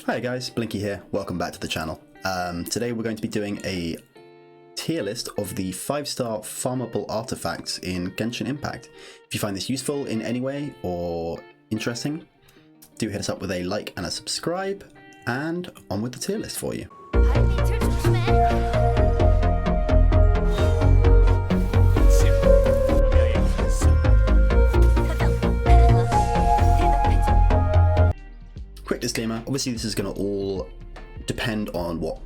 Hi guys, Blinky here, welcome back to the channel. Today we're going to be doing a tier list of the 5-star farmable artifacts in Genshin Impact. If you find this useful in any way or interesting, do hit us up with a like and a subscribe, and on with the tier list for you. Quick disclaimer, obviously this is going to all depend on what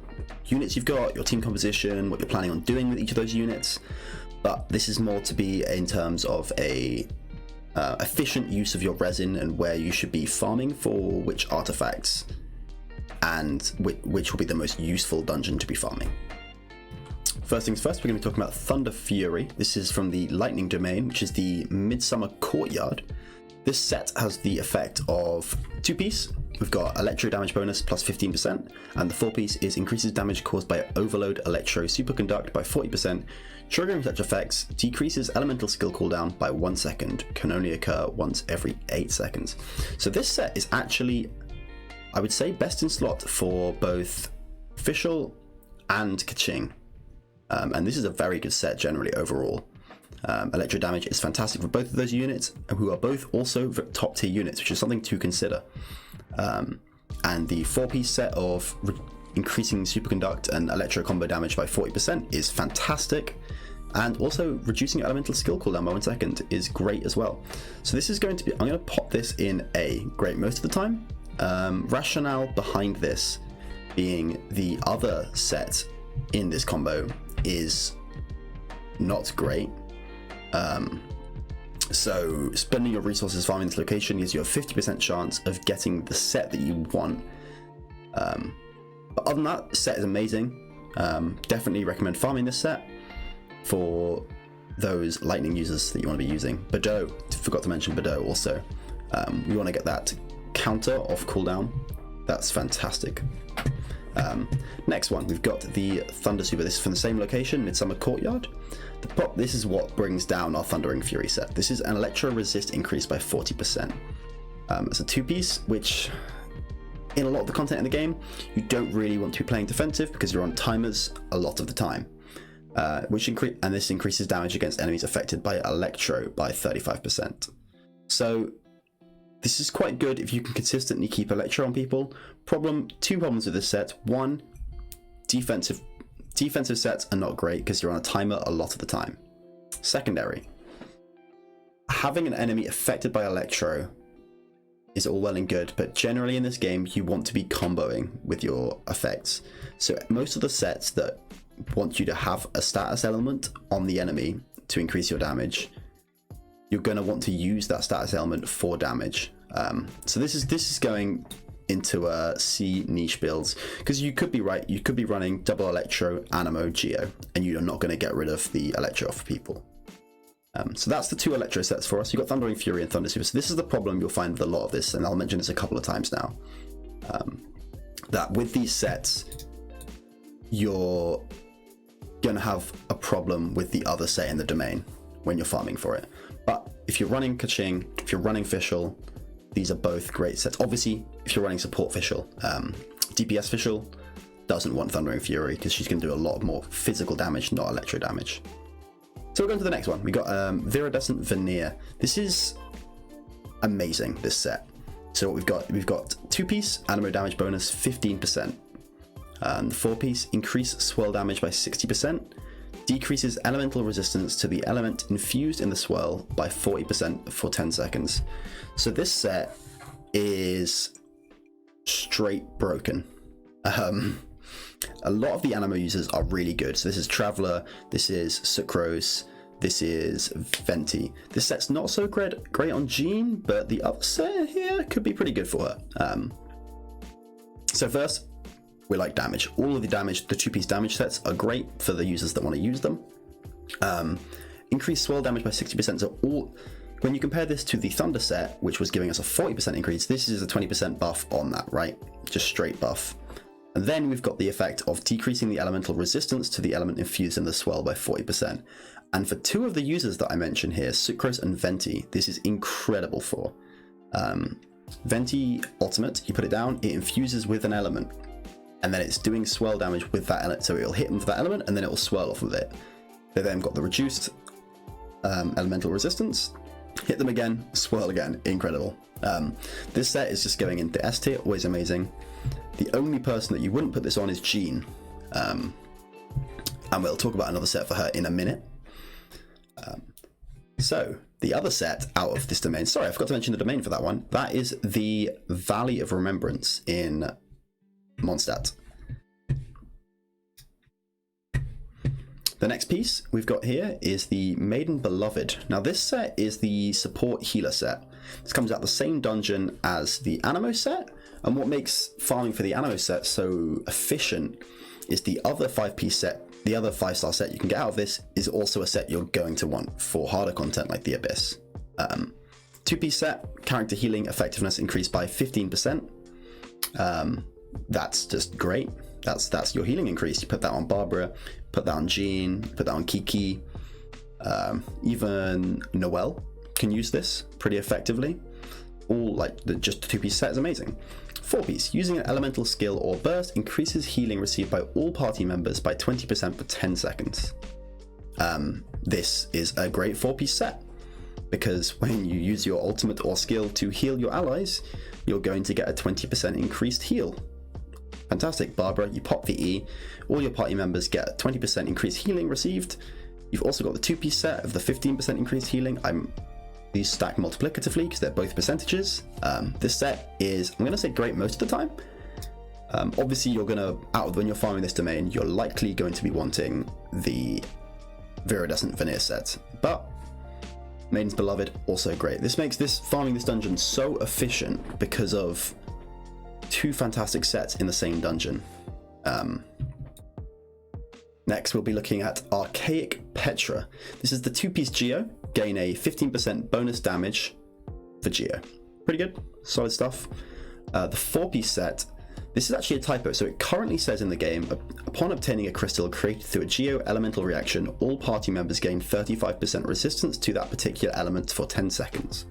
units you've got, your team composition, what you're planning on doing with each of those units, but this is more to be in terms of a efficient use of your resin and where you should be farming for which artifacts and which will be the most useful dungeon to be farming. First things first, we're going to be talking about Thunder Fury. This is from the Lightning Domain, which is the Midsummer Courtyard. This set has the effect of 2-piece. We've got Electro damage bonus plus 15%, and the 4-piece is increases damage caused by Overload Electro Superconduct by 40%. Triggering such effects decreases elemental skill cooldown by 1 second, can only occur once every 8 seconds. So this set is actually, I would say, best in slot for both Fischl and Keqing. And this is a very good set generally overall. Electro damage is fantastic for both of those units, who are both also top tier units, which is something to consider. And the 4-piece set of increasing superconduct and electro combo damage by 40% is fantastic, and also reducing elemental skill cooldown by 1 second is great as well. So this is going to be, I'm going to pop this in A, great most of the time. Rationale behind this being the other set in this combo is not great. So spending your resources farming this location gives you a 50% chance of getting the set that you want. But other than that, the set is amazing. Definitely recommend farming this set for those lightning users that you want to be using. Bordeaux, forgot to mention Bordeaux also. We want to get that counter off cooldown. That's fantastic. Next one, we've got the Thundersoother. This is from the same location, Midsummer Courtyard. This is what brings down our Thundering Fury set. This is an Electro Resist increase by 40%. It's a 2-piece, which in a lot of the content in the game, you don't really want to be playing defensive because you're on timers a lot of the time. And this increases damage against enemies affected by Electro by 35%. So this is quite good if you can consistently keep Electro on people. Two problems with this set. One, defensive sets are not great because you're on a timer a lot of the time. Secondary, having an enemy affected by Electro is all well and good, but generally in this game you want to be comboing with your effects. So most of the sets that want you to have a status element on the enemy to increase your damage, you're going to want to use that status element for damage. So this is going into C niche builds, because you could be running double Electro, Animo, Geo, and you're not going to get rid of the Electro off of people. So that's the 2 Electro sets for us. You've got Thundering Fury and Thundersoother. So this is the problem you'll find with a lot of this, and I'll mention this a couple of times now. That with these sets, you're going to have a problem with the other set in the domain when you're farming for it. But if you're running Keqing, if you're running Fischl, these are both great sets. Obviously, if you're running support Fischl, DPS Fischl doesn't want Thundering Fury because she's going to do a lot more physical damage, not electro damage. So we're going to the next one. We got Viridescent Veneer. This is amazing, this set. So we've got 2-piece, Animo damage bonus 15%. The 4-piece, increase swirl damage by 60%. Decreases elemental resistance to the element infused in the swirl by 40% for 10 seconds. So this set is straight broken. A lot of the Animo users are really good. So this is Traveler, this is Sucrose, this is Venti. This set's not so great on Jean, but the other set here could be pretty good for her. So first, we like damage. All of the 2-piece damage sets are great for the users that want to use them. Increased swirl damage by 60%. So when you compare this to the Thunder set, which was giving us a 40% increase, this is a 20% buff on that, right? Just straight buff. And then we've got the effect of decreasing the elemental resistance to the element infused in the swirl by 40%. And for 2 of the users that I mentioned here, Sucrose and Venti, this is incredible for. Venti ultimate, you put it down, it infuses with an element, and then it's doing swirl damage with that element. So it'll hit them with that element, and then it will swirl off of it. They then got the reduced elemental resistance, hit them again, swirl again. Incredible. This set is just going into S tier, always amazing. The only person that you wouldn't put this on is Jean, and we'll talk about another set for her in a minute. So the other set out of this domain, sorry, I forgot to mention the domain for that one. That is the Valley of Remembrance in Mondstadt. The next piece we've got here is the Maiden Beloved. Now this set is the support healer set. This comes out the same dungeon as the Animo set, and what makes farming for the Animo set so efficient is the other 5-piece set. The other 5-star set you can get out of this is also a set you're going to want for harder content like the Abyss. 2-piece set, character healing effectiveness increased by 15%. That's just great. That's your healing increase. You put that on Barbara, put that on Jean, put that on Kiki. Even Noelle can use this pretty effectively. All like just the 2-piece set is amazing. 4-piece, using an elemental skill or burst increases healing received by all party members by 20% for 10 seconds. This is a great 4-piece set because when you use your ultimate or skill to heal your allies, you're going to get a 20% increased heal. Fantastic. Barbara, you pop the E, all your party members get a 20% increased healing received. You've also got the 2-piece set of the 15% increased healing. These stack multiplicatively because they're both percentages. This set is, I'm going to say, great most of the time. Obviously, you're going to, when you're farming this domain, you're likely going to be wanting the Viridescent Veneer set. But Maiden's Beloved, also great. This makes farming this dungeon so efficient because of 2 fantastic sets in the same dungeon. Next, we'll be looking at Archaic Petra. This is the 2-piece Geo. Gain a 15% bonus damage for Geo. Pretty good, solid stuff. The 4-piece set, this is actually a typo, so it currently says in the game, upon obtaining a crystal created through a Geo elemental reaction, all party members gain 35% resistance to that particular element for 10 seconds.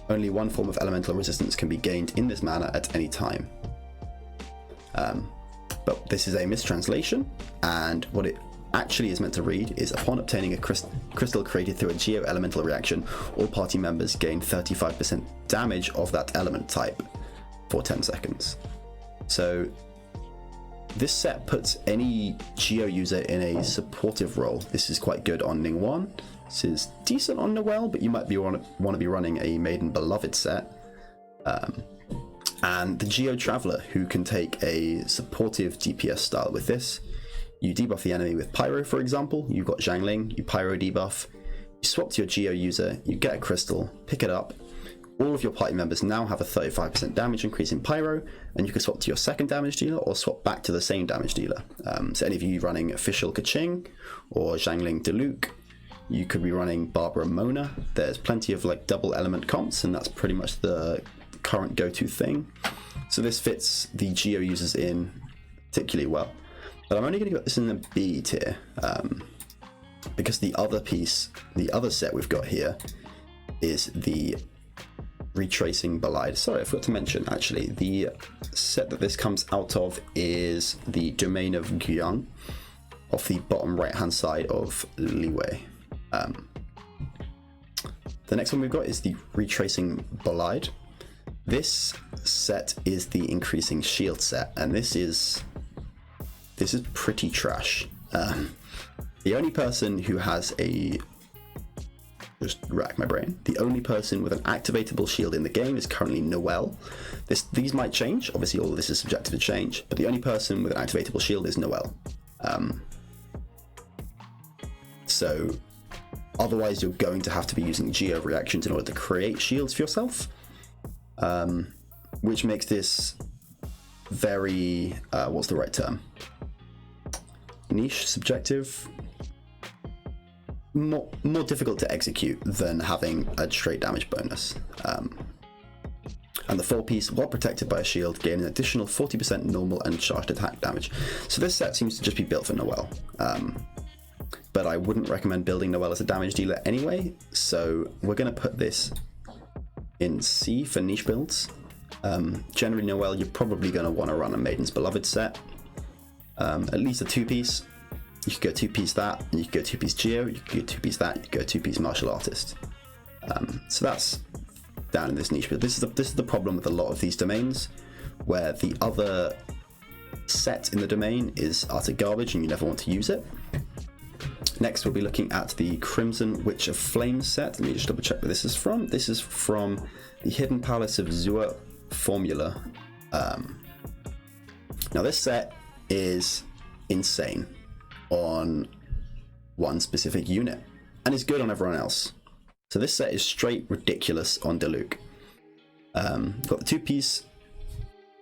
Only one form of elemental resistance can be gained in this manner at any time. But this is a mistranslation, and what it actually is meant to read is, upon obtaining a crystal created through a Geo elemental reaction, all party members gain 35% damage of that element type for 10 seconds. So this set puts any Geo user in a supportive role. This is quite good on Ningguang. This is decent on Noelle, but you might want to be running a Maiden Beloved set. And the Geo Traveler, who can take a supportive DPS style with this. You debuff the enemy with Pyro, for example. You've got Zhangling, you Pyro debuff, you swap to your Geo user, you get a crystal, pick it up. All of your party members now have a 35% damage increase in Pyro, and you can swap to your second damage dealer or swap back to the same damage dealer. So any of you running Official Kaching or Zhangling Diluc, you could be running Barbara Mona. There's plenty of like double element comps, and that's pretty much the current go-to thing. So this fits the Geo users in particularly well. But I'm only going to put this in the B tier because the other set we've got here is the Retracing Bolide. Sorry, I forgot to mention actually, the set that this comes out of is the Domain of Guyang off the bottom right hand side of Liwei. The next one we've got is the Retracing Bolide. This set is the Increasing Shield set, and this is pretty trash. The only person who has just rack my brain. The only person with an activatable shield in the game is currently Noelle. These might change. Obviously, all of this is subjective to change, but the only person with an activatable shield is Noelle. So otherwise, you're going to have to be using Geo reactions in order to create shields for yourself, which makes this very what's the right term? Niche, subjective, more difficult to execute than having a straight damage bonus. And the 4-piece, while protected by a shield, gain an additional 40% normal and charged attack damage. So this set seems to just be built for Noelle. But I wouldn't recommend building Noelle as a damage dealer anyway, so we're going to put this in C for niche builds. Generally, Noel, you're probably going to want to run a Maiden's Beloved set. At least a 2-piece. You could go 2-piece that, and you could go 2-piece Geo, you could go 2-piece that, you could go 2-piece Martial Artist. So that's down in this niche build. This is the problem with a lot of these domains, where the other set in the domain is utter garbage and you never want to use it. Next, we'll be looking at the Crimson Witch of Flames set. Let me just double check where this is from. This is from the Hidden Palace of Zur formula. Now this set is insane on one specific unit and is good on everyone else. So this set is straight ridiculous on Diluc. Got the 2-piece,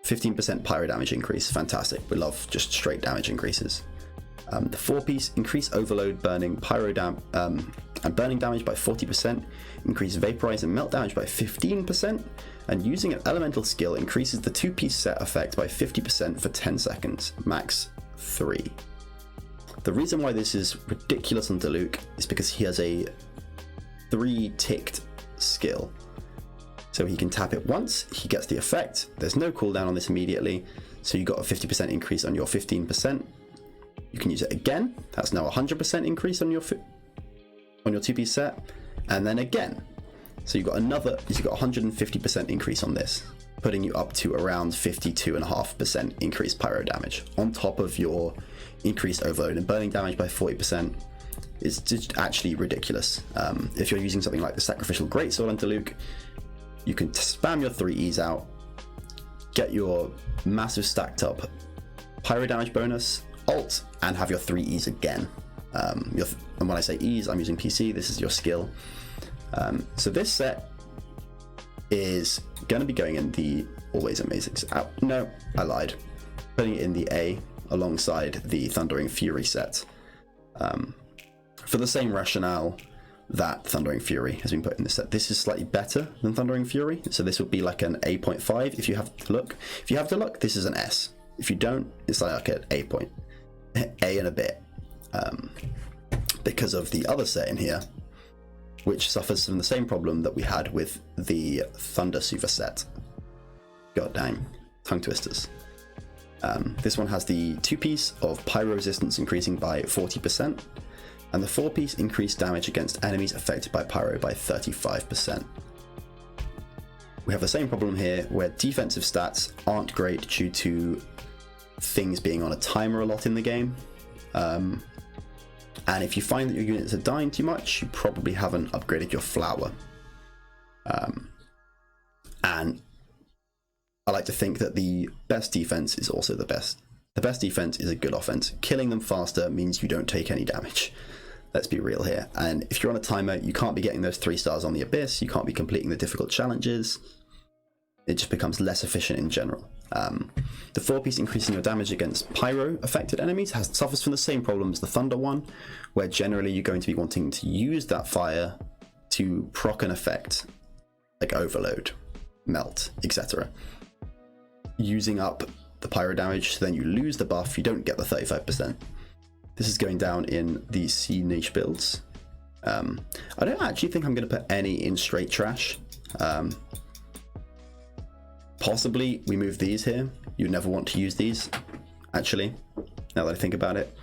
15% pyro damage increase. Fantastic. We love just straight damage increases. The 4-piece, increase overload, burning, pyro and burning damage by 40%, increase vaporize and melt damage by 15%, and using an elemental skill increases the 2-piece set effect by 50% for 10 seconds, max 3. The reason why this is ridiculous on Diluc is because he has a 3-ticked skill. So he can tap it once, he gets the effect, there's no cooldown on this immediately, so you got a 50% increase on your 15%. You can use it again, that's now 100% increase on your 2-piece set, and then again. So you've got 150% increase on this, putting you up to around 52.5% increased pyro damage, on top of your increased overload and burning damage by 40%. It's just actually ridiculous. If you're using something like the Sacrificial Greatsword on Diluc, you can spam your 3Es out, get your massive stacked up pyro damage bonus, ult, and have your 3Es again. And when I say Es, I'm using PC, this is your skill. So this set is going to be going in the Always Amazing. No, I lied. Putting it in the A alongside the Thundering Fury set. For the same rationale that Thundering Fury has been put in this set. This is slightly better than Thundering Fury, so this would be like an A.5 if you have to look. If you have to look, this is an S. If you don't, it's like an A and a bit. Because of the other set in here, which suffers from the same problem that we had with the THUNDERSOOTHER set. God dang, tongue twisters. This one has the 2-piece of pyro resistance increasing by 40%, and the 4-piece increased damage against enemies affected by pyro by 35%. We have the same problem here, where defensive stats aren't great due to things being on a timer a lot in the game. And if you find that your units are dying too much, you probably haven't upgraded your flower. And I like to think that the best defense is also the best. The best defense is a good offense. Killing them faster means you don't take any damage. Let's be real here. And if you're on a timer, you can't be getting those 3 stars on the Abyss. You can't be completing the difficult challenges. It just becomes less efficient in general. The 4-piece increasing your damage against pyro affected enemies suffers from the same problem as the Thunder one, where generally you're going to be wanting to use that fire to proc an effect like overload, melt, etc. Using up the pyro damage, so then you lose the buff, you don't get the 35%. This is going down in the C niche builds. I don't actually think I'm going to put any in straight trash. Possibly we move these here. You never want to use these, actually, now that I think about it.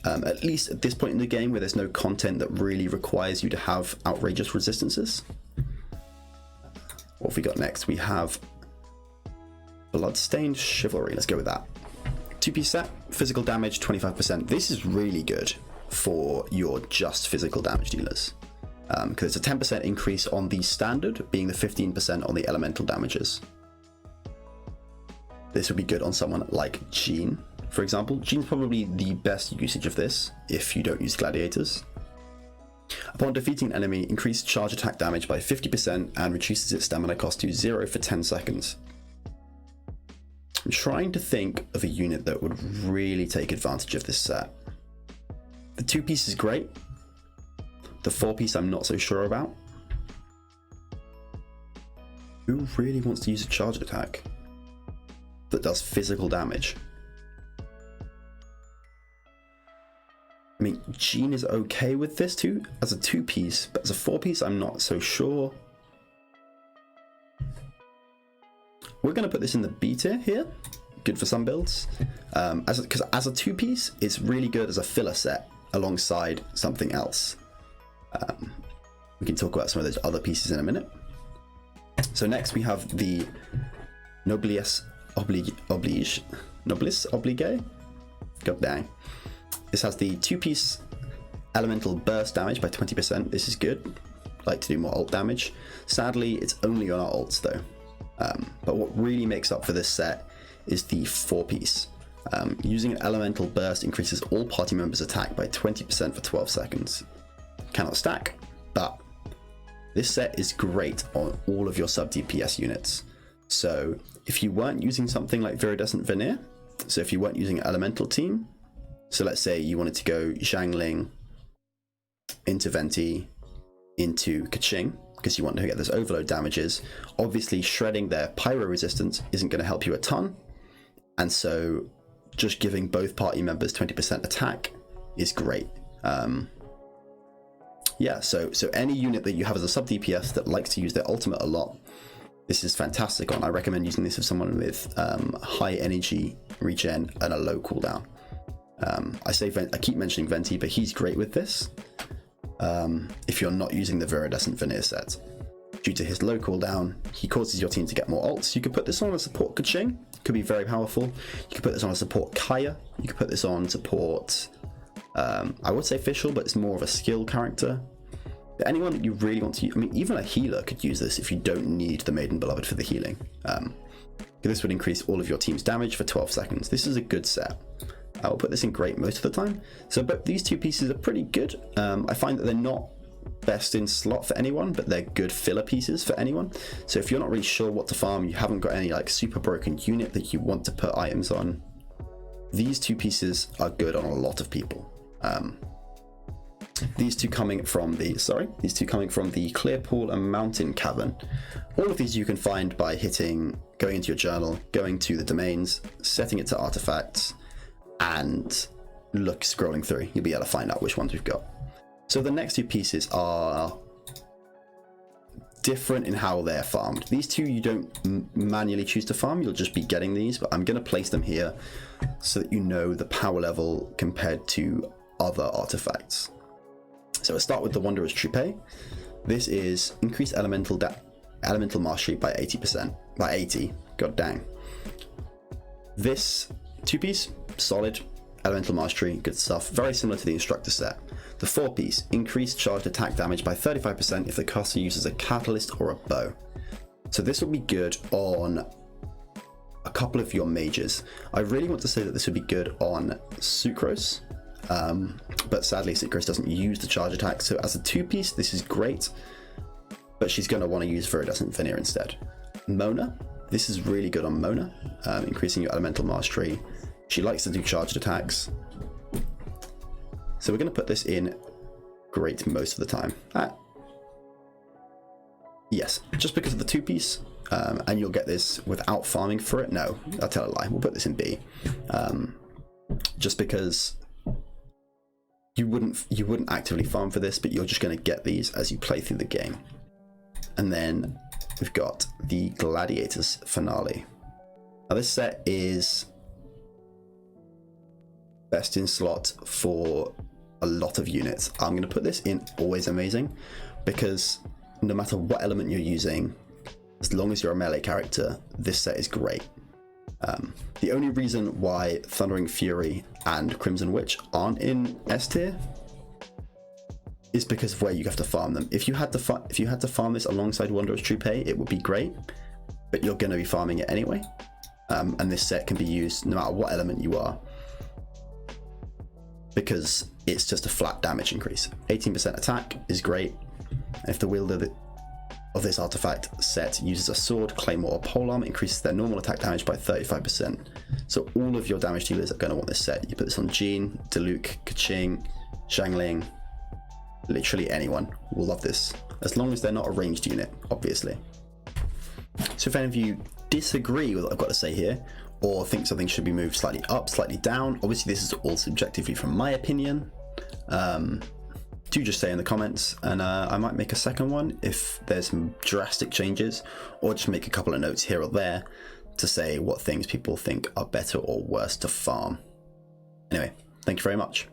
At least at this point in the game where there's no content that really requires you to have outrageous resistances. What have we got next? We have Bloodstained Chivalry. Let's go with that. 2-piece set, physical damage 25%. This is really good for your just physical damage dealers. Because it's a 10% increase on the standard, being the 15% on the elemental damages. This would be good on someone like Jean, for example. Jean's probably the best usage of this if you don't use gladiators. Upon defeating an enemy, increase charge attack damage by 50% and reduces its stamina cost to 0 for 10 seconds. I'm trying to think of a unit that would really take advantage of this set. The 2-piece is great. The 4-piece I'm not so sure about. Who really wants to use a charge attack that does physical damage? I mean, Jean is okay with this too as a 2-piece, but as a 4-piece I'm not so sure. we're going to put this in the B tier here. Good for some builds. Because as a two-piece, it's really good as a filler set alongside something else. We can talk about some of those other pieces in a minute. So next we have the Noblesse Oblige. Noblesse Oblige? God dang. This has the two-piece elemental burst damage by 20%. This is good. Like to do more ult damage. Sadly, it's only on our ults though. But what really makes up for this set is the four-piece. Using an elemental burst increases all party members' attack by 20% for 12 seconds. Cannot stack, but this set is great on all of your sub DPS units. So if you weren't using something like Viridescent Veneer, so if you weren't using an elemental team, so let's say you wanted to go Xiangling into Venti into Keqing, because you want to get those overload damages, obviously shredding their pyro resistance isn't going to help you a ton, and so just giving both party members 20% attack is great. Yeah, so any unit that you have as a sub DPS that likes to use their ultimate a lot, this is fantastic on. I recommend using this with someone with high energy regen and a low cooldown. I keep mentioning Venti, but he's great with this. If you're not using the Viridescent Veneer set, due to his low cooldown, he causes your team to get more ults. You could put this on a support Keqing, could be very powerful. You could put this on a support Kaya. You could put this on support. I would say Fischl, but it's more of a skill character. But anyone that you really want to use, I mean, even a healer could use this if you don't need the Maiden Beloved for the healing. This would increase all of your team's damage for 12 seconds. This is a good set. I will put this in great most of the time. So, but these two pieces are pretty good. I find that they're not best in slot for anyone, but they're good filler pieces for anyone. So if you're not really sure what to farm, you haven't got any like super broken unit that you want to put items on, these two pieces are good on a lot of people. These two coming from the Clearpool and Mountain Cavern. All of these you can find by going into your journal, going to the domains, setting it to artifacts, and scrolling through. You'll be able to find out which ones we've got. So the next two pieces are different in how they're farmed. These two you don't manually choose to farm, you'll just be getting these, but I'm going to place them here so that you know the power level compared to other artifacts. So we'll start with the Wanderer's Troupe. This is increased elemental mastery by 80%. By 80. God dang. This two-piece, solid. Elemental mastery, good stuff. Very similar to the instructor set. The four-piece, increased charged attack damage by 35% if the caster uses a catalyst or a bow. So this will be good on a couple of your mages. I really want to say that this would be good on Sucrose. But sadly Sucrose doesn't use the charge attack, so as a two-piece this is great, but she's going to want to use Viridescent Veneer instead. Mona, this is really good on Mona, increasing your elemental mastery. She likes to do charged attacks, so we're going to put this in great most of the time. Yes, just because of the two-piece, and you'll get this without farming for it. No, I'll tell a lie, we'll put this in B, just because you wouldn't actively farm for this, but you're just going to get these as you play through the game. And then we've got the Gladiator's Finale. Now this set is best in slot for a lot of units. I'm going to put this in Always Amazing, because no matter what element you're using, as long as you're a melee character, this set is great. The only reason why Thundering Fury and Crimson Witch aren't in S tier is because of where you have to farm them. If you had to farm this alongside Wanderer's Troupe, it would be great, but you're going to be farming it anyway. And this set can be used no matter what element you are, because it's just a flat damage increase. 18% attack is great, and if the wielder of this artifact set uses a sword, claymore, or polearm, increases their normal attack damage by 35%. So all of your damage dealers are going to want this set. You put this on Jean, Diluc, Keqing, Xiangling, literally anyone will love this, as long as they're not a ranged unit, obviously. So if any of you disagree with what I've got to say here, or think something should be moved slightly up, slightly down, obviously this is all subjectively from my opinion, do just say in the comments, and I might make a second one if there's some drastic changes, or just make a couple of notes here or there to say what things people think are better or worse to farm. Anyway, thank you very much.